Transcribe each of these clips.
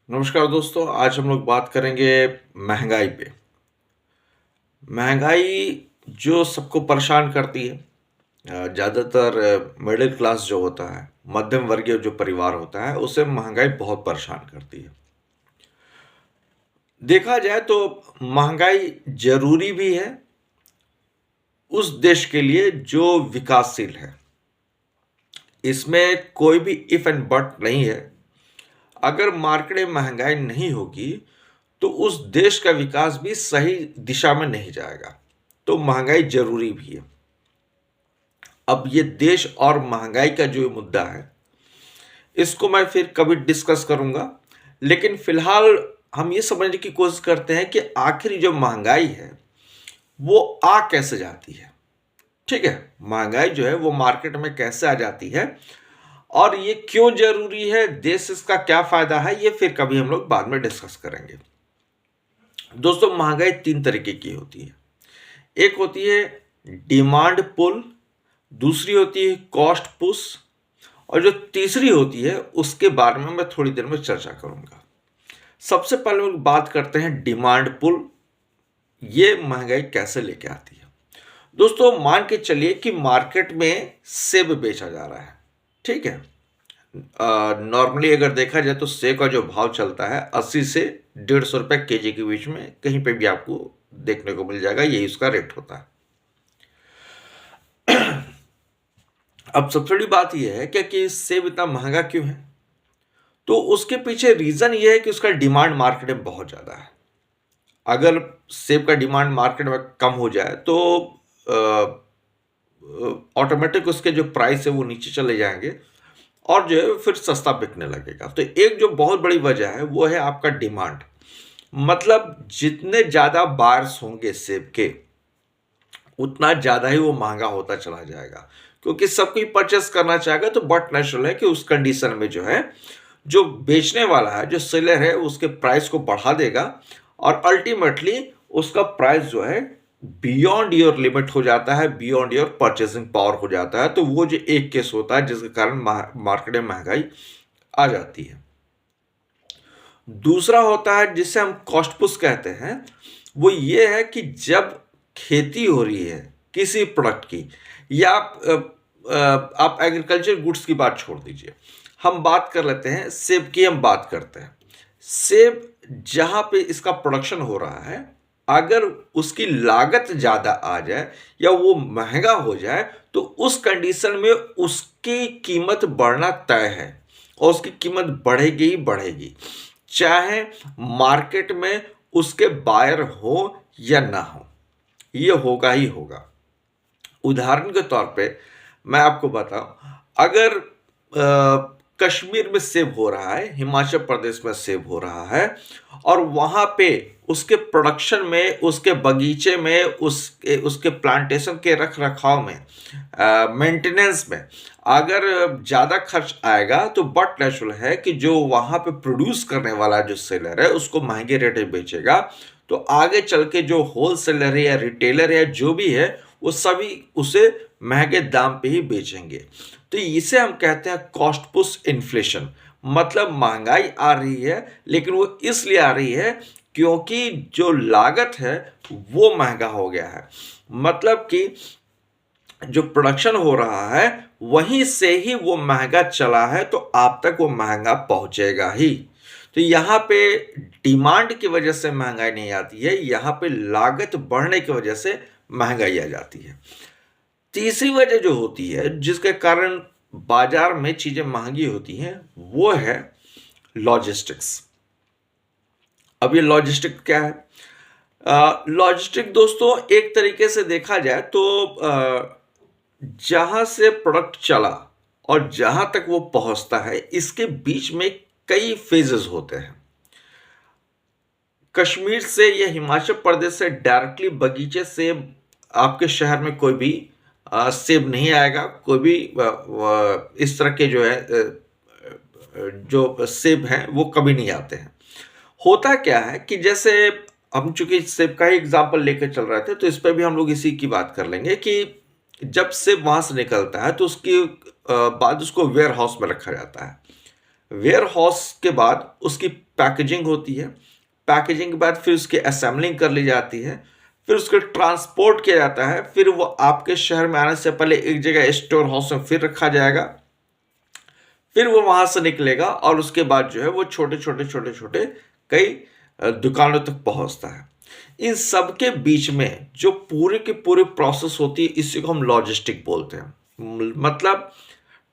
नमस्कार दोस्तों, आज हम लोग बात करेंगे महंगाई पे। महंगाई जो सबको परेशान करती है, ज़्यादातर मिडिल क्लास जो होता है, मध्यम वर्गीय जो परिवार होता है, उसे महंगाई बहुत परेशान करती है। देखा जाए तो महंगाई ज़रूरी भी है उस देश के लिए जो विकासशील है। इसमें कोई भी इफ एंड बट नहीं है। अगर मार्केट में महंगाई नहीं होगी, तो उस देश का विकास भी सही दिशा में नहीं जाएगा। तो महंगाई ज़रूरी भी है। अब ये देश और महंगाई का जो मुद्दा है, इसको मैं फिर कभी डिस्कस करूंगा। लेकिन फिलहाल हम ये समझने की कोशिश करते हैं कि आखिर जो महंगाई है, वो आ कैसे जाती है। ठीक है, महंगाई जो है वो मार्केट में कैसे आ जाती है और ये क्यों जरूरी है, देश इसका क्या फायदा है, ये फिर कभी हम लोग बाद में डिस्कस करेंगे। दोस्तों, महंगाई तीन तरीके की होती है। एक होती है डिमांड पुल, दूसरी होती है कॉस्ट पुश, और जो तीसरी होती है उसके बारे में मैं थोड़ी देर में चर्चा करूंगा। सबसे पहले हम बात करते हैं डिमांड पुल। ये महंगाई कैसे लेके आती है। दोस्तों, मान के चलिए कि मार्केट में सेब बेचा जा रहा है। ठीक है, नॉर्मली अगर देखा जाए तो सेब का जो भाव चलता है 80 से 150 रुपए केजी के बीच में, कहीं पे भी आपको देखने को मिल जाएगा, यही उसका रेट होता है। अब सबसे बड़ी बात यह है कि सेब इतना महंगा क्यों है। तो उसके पीछे रीजन ये है कि उसका डिमांड मार्केट में बहुत ज्यादा है। अगर सेब का डिमांड मार्केट में कम हो जाए तो ऑटोमेटिक उसके जो प्राइस है वो नीचे चले जाएंगे और जो है फिर सस्ता बिकने लगेगा। तो एक जो बहुत बड़ी वजह है वो है आपका डिमांड। मतलब जितने ज्यादा बायर्स होंगे सेब के, उतना ज्यादा ही वो महंगा होता चला जाएगा, क्योंकि सब कोई परचेस करना चाहेगा। तो बट नेचुरल है कि उस कंडीशन में जो है, जो बेचने वाला है, जो सेलर है, उसके प्राइस को बढ़ा देगा और अल्टीमेटली उसका प्राइस जो है बियॉन्ड योर लिमिट हो जाता है, बियॉन्ड योर परचेसिंग पावर हो जाता है। तो वो जो एक केस होता है जिसके कारण मार्केट में महंगाई आ जाती है। दूसरा होता है जिसे हम कॉस्ट पुश कहते हैं। वो ये है कि जब खेती हो रही है किसी प्रोडक्ट की, या आप एग्रीकल्चर गुड्स की बात छोड़ दीजिए, हम बात कर लेते हैं सेब की। हम बात करते हैं सेब, जहां पे इसका प्रोडक्शन हो रहा है, अगर उसकी लागत ज्यादा आ जाए या वो महंगा हो जाए, तो उस कंडीशन में उसकी कीमत बढ़ना तय है और उसकी कीमत बढ़ेगी ही बढ़ेगी, चाहे मार्केट में उसके बायर हो या ना हो, ये होगा ही होगा। उदाहरण के तौर पे मैं आपको बताऊं, अगर कश्मीर में सेब हो रहा है, हिमाचल प्रदेश में सेब हो रहा है, और वहां पे उसके प्रोडक्शन में, उसके बगीचे में, उसके प्लांटेशन के रख रखाव में, मेंटेनेंस में अगर ज़्यादा खर्च आएगा, तो बट नेचुरल है कि जो वहां पे प्रोड्यूस करने वाला जो सेलर है उसको महंगे रेट में बेचेगा। तो आगे चल के जो होलसेलर है या रिटेलर है जो भी है, वो सभी उसे महंगे दाम पे ही बेचेंगे। तो इसे हम कहते हैं कॉस्ट पुश इन्फ्लेशन। मतलब महंगाई आ रही है, लेकिन वो इसलिए आ रही है क्योंकि जो लागत है वो महंगा हो गया है। मतलब कि जो प्रोडक्शन हो रहा है वहीं से ही वो महंगा चला है, तो आप तक वो महंगा पहुंचेगा ही। तो यहाँ पे डिमांड की वजह से महंगाई नहीं आती है, यहाँ पे लागत बढ़ने की वजह से महंगाई आ जाती है। तीसरी वजह जो होती है जिसके कारण बाजार में चीजें महंगी होती हैं, वो है लॉजिस्टिक्स। अब ये लॉजिस्टिक क्या है? लॉजिस्टिक दोस्तों, एक तरीके से देखा जाए तो जहां से प्रोडक्ट चला और जहां तक वो पहुंचता है, इसके बीच में कई फेजेस होते हैं। कश्मीर से या हिमाचल प्रदेश से डायरेक्टली बगीचे से आपके शहर में कोई भी सेब नहीं आएगा। कोई भी इस तरह के जो है जो सेब हैं वो कभी नहीं आते हैं। होता क्या है कि जैसे हम चूंकि सेब का ही एग्जाम्पल लेकर चल रहे थे, तो इस पर भी हम लोग इसी की बात कर लेंगे कि जब सेब वहां से निकलता है तो उसकी बाद उसको वेयर हाउस में रखा जाता है। वेयर हाउस के बाद उसकी पैकेजिंग होती है, पैकेजिंग के बाद फिर उसकी असेंबलिंग कर ली जाती है, फिर उसको ट्रांसपोर्ट किया जाता है, फिर वो आपके शहर में आने से पहले एक जगह स्टोर हाउस में फिर रखा जाएगा, फिर वो वहां से निकलेगा और उसके बाद जो है वो छोटे छोटे छोटे छोटे कई दुकानों तक पहुंचता है। इन सब के बीच में जो पूरे के पूरे प्रोसेस होती है इसी को हम लॉजिस्टिक बोलते हैं। मतलब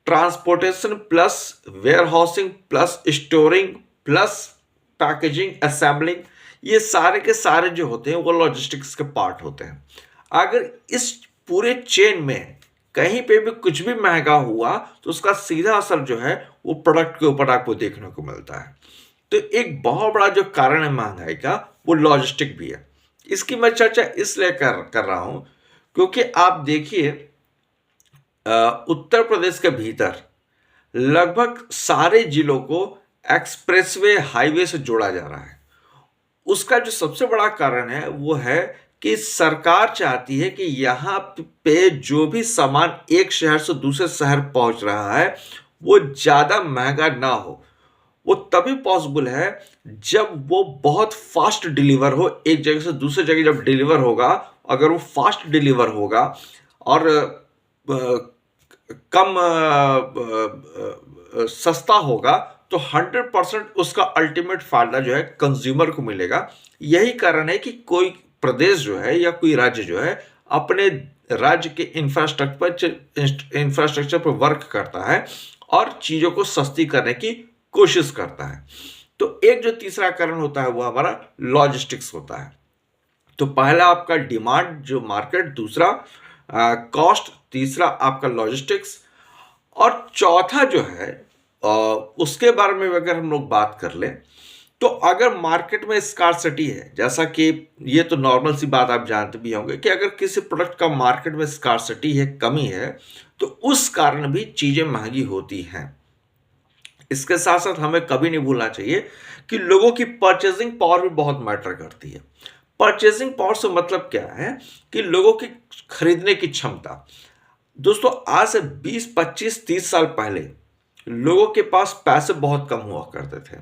transportation plus warehousing plus storing plus packaging assembling, ये सारे के सारे जो होते हैं वो लॉजिस्टिक्स के पार्ट होते हैं। अगर इस पूरे चेन में कहीं पे भी कुछ भी महंगा हुआ तो उसका सीधा असर जो है वो प्रोडक्ट के ऊपर आपको देखने को मिलता है। तो एक बहुत बड़ा जो कारण है महंगाई का वो लॉजिस्टिक भी है। इसकी मैं चर्चा इसलिए कर रहा हूं क्योंकि आप देखिए उत्तर प्रदेश के भीतर लगभग सारे जिलों को एक्सप्रेसवे हाईवे से जोड़ा जा रहा है। उसका जो सबसे बड़ा कारण है वो है कि सरकार चाहती है कि यहाँ पे जो भी सामान एक शहर से दूसरे शहर पहुंच रहा है वो ज़्यादा महंगा ना हो। वो तभी पॉसिबल है जब वो बहुत फास्ट डिलीवर हो, एक जगह से दूसरे जगह जब डिलीवर होगा, अगर वो फास्ट डिलीवर होगा और कम सस्ता होगा तो 100% उसका अल्टीमेट फायदा जो है कंज्यूमर को मिलेगा। यही कारण है कि कोई प्रदेश जो है या कोई राज्य जो है अपने राज्य के इंफ्रास्ट्रक्चर पर वर्क करता है और चीजों को सस्ती करने की कोशिश करता है। तो एक जो तीसरा कारण होता है वो हमारा लॉजिस्टिक्स होता है। तो पहला आपका डिमांड जो मार्केट, दूसरा कॉस्ट, तीसरा आपका लॉजिस्टिक्स, और चौथा जो है उसके बारे में अगर हम लोग बात कर लें तो अगर मार्केट में स्कार्सिटी है, जैसा कि ये तो नॉर्मल सी बात आप जानते भी होंगे कि अगर किसी प्रोडक्ट का मार्केट में स्कार्सिटी है, कमी है, तो उस कारण भी चीजें महंगी होती हैं। इसके साथ साथ हमें कभी नहीं भूलना चाहिए कि लोगों की परचेजिंग पावर भी बहुत मैटर करती है। परचेजिंग पावर से मतलब क्या है कि लोगों की खरीदने की क्षमता। दोस्तों आज से 20, 25, 30 साल पहले लोगों के पास पैसे बहुत कम हुआ करते थे।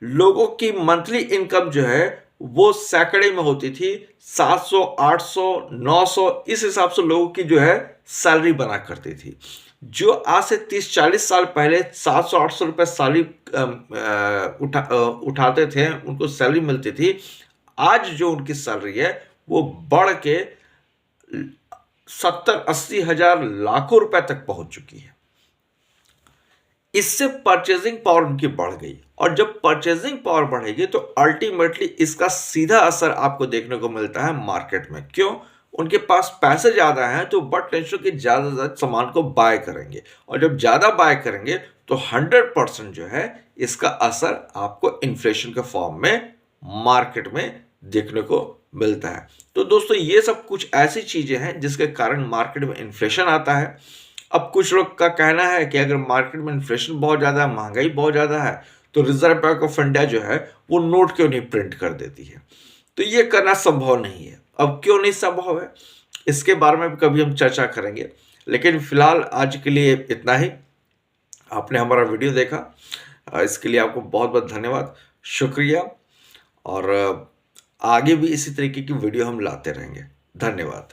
लोगों की मंथली इनकम जो है वो सैकड़े में होती थी, 700, 800, 900, इस हिसाब से लोगों की जो है सैलरी बना करती थी। जो आज से 30-40 साल पहले 700-800 रुपए सैलरी उठाते थे, उनको सैलरी मिलती थी, आज जो उनकी सैलरी है वो बढ़ के 70-80 हजार लाखों रुपए तक पहुंच चुकी है। इससे परचेजिंग पावर उनकी बढ़ गई, और जब परचेजिंग पावर बढ़ेगी तो अल्टीमेटली इसका सीधा असर आपको देखने को मिलता है मार्केट में। क्यों? उनके पास पैसे ज्यादा हैं तो बट टेंशन के ज्यादा ज्यादा सामान को बाय करेंगे, और जब ज्यादा बाय करेंगे तो 100% जो है इसका असर आपको इन्फ्लेशन के फॉर्म में मार्केट में देखने को मिलता है। तो दोस्तों ये सब कुछ ऐसी चीजें हैं जिसके कारण मार्केट में इन्फ्लेशन आता है। अब कुछ लोग का कहना है कि अगर मार्केट में इन्फ्लेशन बहुत ज्यादा है, महंगाई बहुत ज्यादा है, तो रिजर्व बैंक ऑफ इंडिया जो है वो नोट क्यों नहीं प्रिंट कर देती है? तो ये करना संभव नहीं है। अब क्यों नहीं संभव है इसके बारे में कभी हम चर्चा करेंगे, लेकिन फिलहाल आज के लिए इतना ही। आपने हमारा वीडियो देखा, इसके लिए आपको बहुत बहुत धन्यवाद, शुक्रिया, और आगे भी इसी तरीके की वीडियो हम लाते रहेंगे। धन्यवाद।